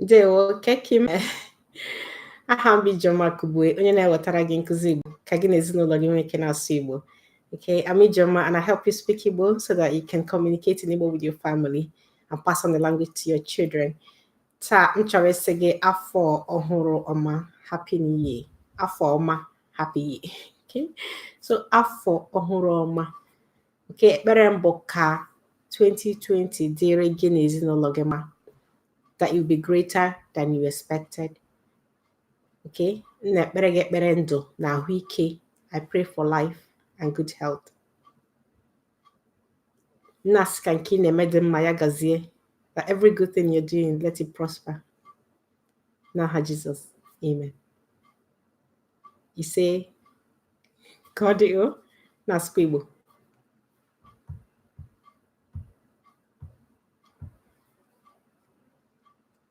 Deo kekim aha m bụ Ijeọma Kubue, onye na-ewetara gị nkụzi Igbo ka gị na ezinụlọ gị nwee ike na-asụ Igbo. Okay, I'm Ijeọma and I help you speak Igbo so that you can communicate in Igbo with your family and pass on the language to your children. Taa m chọrọ ịsị gị afọ ọhụrụ ọma, happy new year. Afọ ọma, happy year. Okay, so afọ ọhụrụ ọma. Okay, ekpere mbụ ka 2020 dịrị gị na ezinụlọ gị ma, that you'll be greater than you expected. Okay, na-ekpere gị ekpere ndụ na ahụike. I pray for life and good health. Nnas ka nke ị na-eme dị mma ya gazie. That every good thing you're doing, let it prosper. N'aha Jesus, amen. You say, God, you na-asụkwa Igbo.